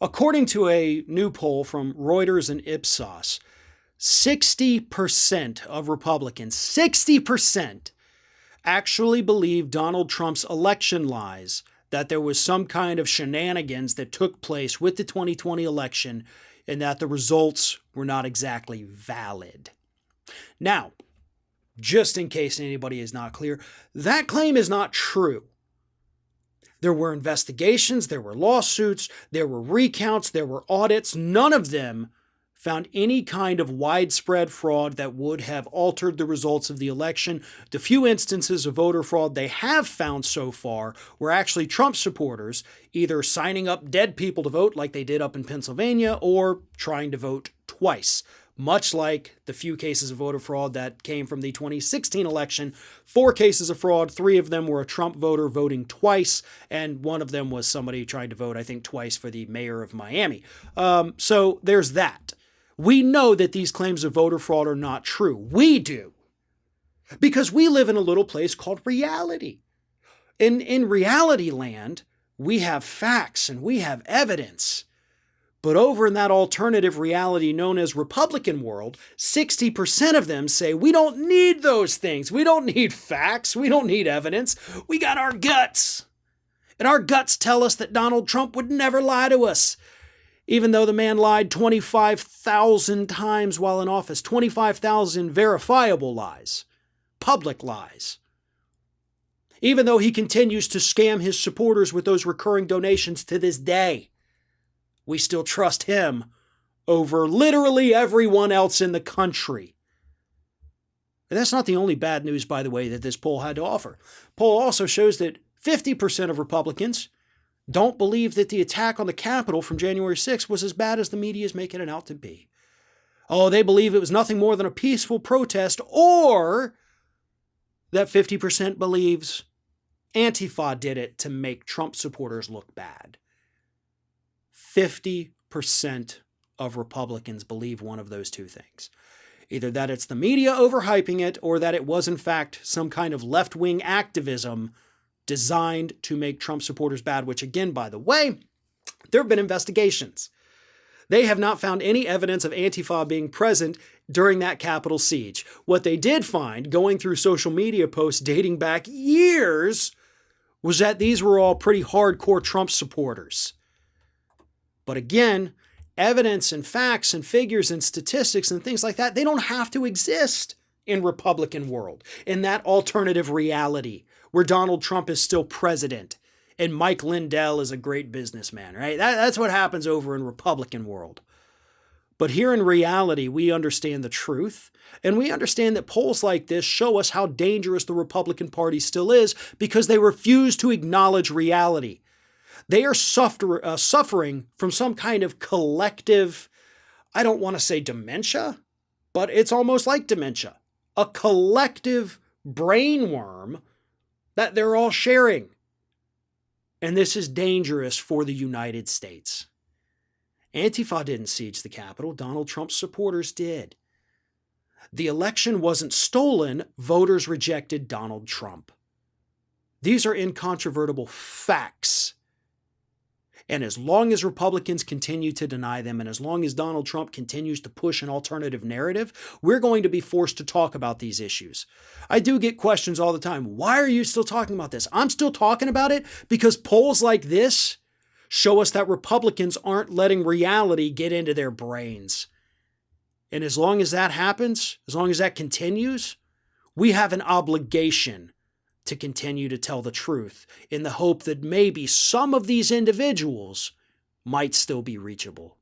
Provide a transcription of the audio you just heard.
According to a new poll from Reuters and Ipsos, 60% of Republicans, 60% actually believe Donald Trump's election lies, that there was some kind of shenanigans that took place with the 2020 election and that the results were not exactly valid. Now, just in case anybody is not clear, that claim is not true. There were investigations, there were lawsuits, there were recounts, there were audits. None of them found any kind of widespread fraud that would have altered the results of the election. The few instances of voter fraud they have found so far were actually Trump supporters either signing up dead people to vote like they did up in Pennsylvania or trying to vote twice. Much like the few cases of voter fraud that came from the 2016 election, 4 cases of fraud, 3 of them were a Trump voter voting twice, and 1 of them was somebody trying to vote, I think, twice for the mayor of Miami. So there's that. We know that these claims of voter fraud are not true. We do. Because we live in a little place called reality. In reality land, we have facts and we have evidence. But over in that alternative reality known as Republican world, 60% of them say we don't need those things. We don't need facts. We don't need evidence. We got our guts. And our guts tell us that Donald Trump would never lie to us. Even though the man lied 25,000 times while in office, 25,000 verifiable lies, public lies. Even though he continues to scam his supporters with those recurring donations to this day, we still trust him over literally everyone else in the country. And that's not the only bad news, by the way, that this poll had to offer. Poll also shows that 50% of Republicans don't believe that the attack on the Capitol from January 6th was as bad as the media is making it out to be. Oh, they believe it was nothing more than a peaceful protest, or that 50% believes Antifa did it to make Trump supporters look bad. 50% of Republicans believe one of those two things. Either that it's the media overhyping it, or that it was in fact some kind of left-wing activism designed to make Trump supporters bad, which again, by the way, there have been investigations. They have not found any evidence of Antifa being present during that Capitol siege. What they did find, going through social media posts dating back years, was that these were all pretty hardcore Trump supporters. But again, evidence and facts and figures and statistics and things like that, they don't have to exist in Republican world, in that alternative reality where Donald Trump is still president and Mike Lindell is a great businessman, right? That's what happens over in Republican world. But here in reality, we understand the truth, and we understand that polls like this show us how dangerous the Republican Party still is because they refuse to acknowledge reality. They are suffering from some kind of collective, I don't want to say dementia, but it's almost like dementia, a collective brain worm that they're all sharing. And this is dangerous for the United States. Antifa didn't siege the Capitol. Donald Trump's supporters did. The election wasn't stolen. Voters rejected Donald Trump. These are incontrovertible facts. And as long as Republicans continue to deny them, and as long as Donald Trump continues to push an alternative narrative, we're going to be forced to talk about these issues. I do get questions all the time. Why are you still talking about this? I'm still talking about it because polls like this show us that Republicans aren't letting reality get into their brains. And as long as that happens, as long as that continues, we have an obligation to continue to tell the truth in the hope that maybe some of these individuals might still be reachable.